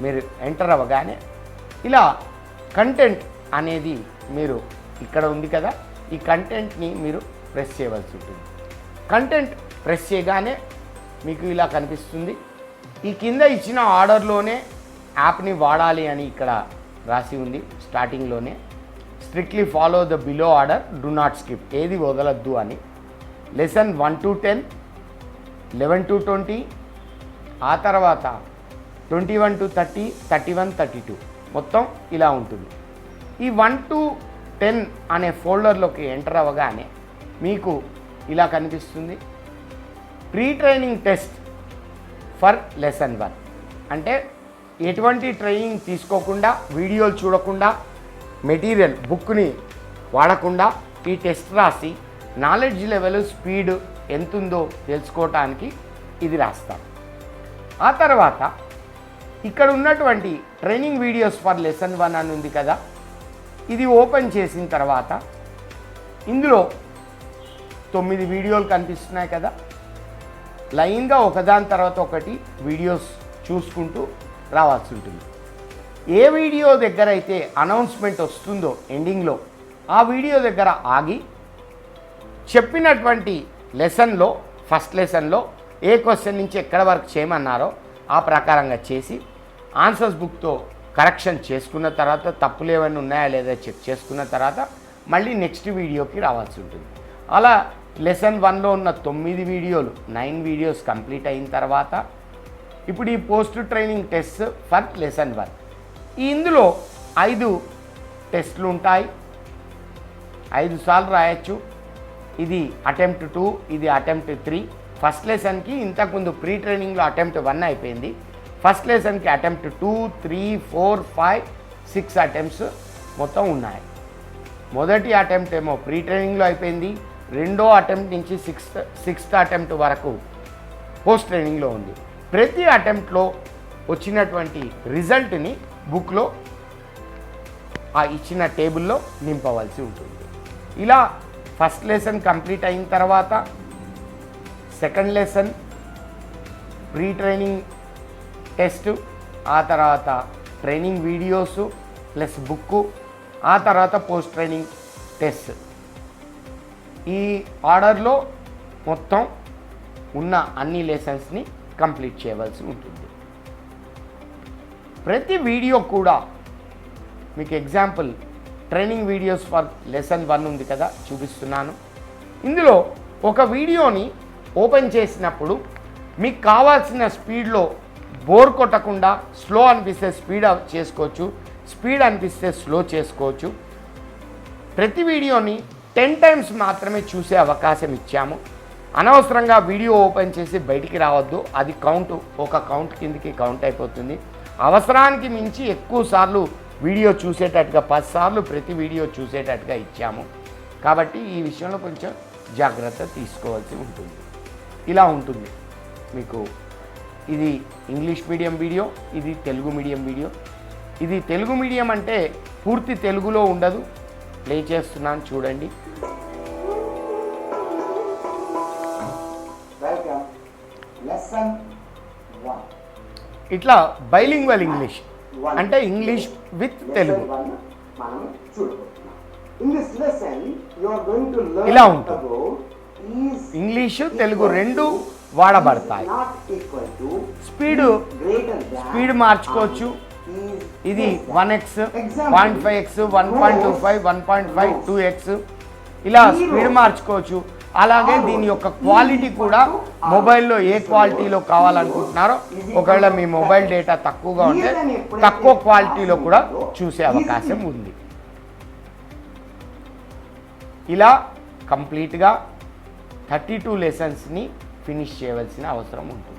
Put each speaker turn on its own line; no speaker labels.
మీరు ఎంటర్ అవ్వగానే ఇలా కంటెంట్ అనేది మీరు ఇక్కడ ఉంది కదా, ఈ కంటెంట్ని మీరు ప్రెస్ చేయవలసి ఉంటుంది. కంటెంట్ ప్రెస్ చేయగానే మీకు ఇలా కనిపిస్తుంది. ఈ కింద ఇచ్చిన ఆర్డర్లోనే యాప్ని వాడాలి అని ఇక్కడ రాసి ఉంది. స్టార్టింగ్లోనే strictly follow the below order, do not skip, ఏది వదలద్దు అని. లెసన్ 1 to 10, 11 to 20, ఆ తర్వాత 21 to 30, 31, 32 మొత్తం ఇలా ఉంటుంది. ఈ 1 to 10 అనే ఫోల్డర్లోకి ఎంటర్ అవ్వగానే మీకు ఇలా కనిపిస్తుంది. Pre training test for lesson 1 అంటే ఎటువంటి ట్రైనింగ్ తీసుకోకుండా, వీడియోలు చూడకుండా, మెటీరియల్ బుక్ని వాడకుండా ఈ టెస్ట్ రాసి నాలెడ్జ్ లెవెల్, స్పీడ్ ఎంతుందో తెలుసుకోవటానికి ఇది రాస్తాం. ఆ తర్వాత ఇక్కడ ఉన్నటువంటి ట్రైనింగ్ వీడియోస్ ఫర్ లెసన్ 1 అని ఉంది కదా, ఇది ఓపెన్ చేసిన తర్వాత ఇందులో 9 వీడియోలు కనిపిస్తున్నాయి కదా. లైన్గా ఒకదాని తర్వాత ఒకటి వీడియోస్ చూసుకుంటూ రావాల్సి ఉంటుంది. ఏ వీడియో దగ్గర అయితే అనౌన్స్మెంట్ వస్తుందో ఎండింగ్లో, ఆ వీడియో దగ్గర ఆగి చెప్పినటువంటి లెసన్లో, ఫస్ట్ లెసన్లో ఏ క్వశ్చన్ నుంచి ఎక్కడ వరకు చేయమన్నారో ఆ ప్రకారంగా చేసి ఆన్సర్స్ బుక్తో కరెక్షన్ చేసుకున్న తర్వాత, తప్పులు ఏమైనా ఉన్నాయా లేదా చెక్ చేసుకున్న తర్వాత మళ్ళీ నెక్స్ట్ వీడియోకి రావాల్సి ఉంటుంది. అలా లెసన్ 1లో ఉన్న 9 వీడియోలు, 9 వీడియోస్ కంప్లీట్ అయిన తర్వాత ఇప్పుడు ఈ post training test for lesson 1, ఇందులో 5 టెస్టులు ఉంటాయి. 5 సార్లు రాయొచ్చు. ఇది అటెంప్ట్ 2, ఇది అటెంప్ట్ 3. ఫస్ట్ లెసన్కి ఇంతకుముందు ప్రీ ట్రైనింగ్లో అటెంప్ట్ 1 అయిపోయింది. ఫస్ట్ లెసన్కి అటెంప్ట్ 2, 3, 4, 5, 6 అటెంప్ట్స్ మొత్తం ఉన్నాయి. మొదటి అటెంప్ట్ ఏమో ప్రీ ట్రైనింగ్లో అయిపోయింది. రెండో అటెంప్ట్ నుంచి సిక్స్త్ అటెంప్ట్ వరకు పోస్ట్ ట్రైనింగ్లో ఉంది. ప్రతి అటెంప్ట్లో వచ్చినటువంటి రిజల్ట్ని బుక్లో ఆ ఇచ్చిన టేబుల్లో నింపవలసి ఉంటుంది. ఇలా ఫస్ట్ లెసన్ కంప్లీట్ అయిన తర్వాత second lesson, pre training test, ఆ తర్వాత ట్రైనింగ్ వీడియోస్ ప్లస్ బుక్కు, ఆ తర్వాత పోస్ట్ ట్రైనింగ్ టెస్ట్, ఈ ఆర్డర్లో మొత్తం ఉన్న అన్ని లెసన్స్ని కంప్లీట్ చేయవలసి ఉంటుంది. ప్రతి వీడియో కూడా మీకు example training videos for lesson 1 ఉంది కదా, చూపిస్తున్నాను. ఇందులో ఒక వీడియోని ఓపెన్ చేసినప్పుడు మీకు కావాల్సిన స్పీడ్లో బోర్ కొట్టకుండా, స్లో అనిపిస్తే స్పీడ్ చేసుకోవచ్చు, స్పీడ్ అనిపిస్తే స్లో చేసుకోవచ్చు. ప్రతి వీడియోని 10 times మాత్రమే చూసే అవకాశం ఇచ్చాము. అనవసరంగా వీడియో ఓపెన్ చేసి బయటికి రావద్దు, అది ఒక కౌంట్ కిందకి కౌంట్ అయిపోతుంది. అవసరానికి మించి ఎక్కువ సార్లు వీడియో చూసేటట్టుగా 10 సార్లు ప్రతి వీడియో చూసేటట్టుగా ఇచ్చాము. కాబట్టి ఈ విషయంలో కొంచెం జాగ్రత్త తీసుకోవాల్సి ఉంటుంది. ఇలా ఉంటుంది మీకు. ఇది ఇంగ్లీష్ మీడియం వీడియో, ఇది తెలుగు మీడియం వీడియో. ఇది తెలుగు మీడియం అంటే పూర్తి తెలుగులో ఉండదు. ప్లే చేస్తున్నాను చూడండి. ఇట్లా బైలింగ్వల్ ఇంగ్లీష్ అంటే ఇంగ్లీష్ విత్ తెలుగు ఇలా ఉంటుంది. ఇంగ్లీషు తెలుగు రెండు వాడబడతాయి. స్పీడ్ మార్చుకోవచ్చు. ఇది 1x, 0.5x, 1.25, 1.5, 2x ఇలా స్పీడ్ మార్చుకోవచ్చు. అలాగే దీని యొక్క క్వాలిటీ కూడా మొబైల్లో ఏ క్వాలిటీలో కావాలనుకుంటున్నారో, ఒకవేళ మీ మొబైల్ డేటా తక్కువగా ఉంటే తక్కువ క్వాలిటీలో కూడా చూసే అవకాశం ఉంది. ఇలా కంప్లీట్గా 32 లెసన్స్ని ఫినిష్ చేయవలసిన అవసరం ఉంటుంది.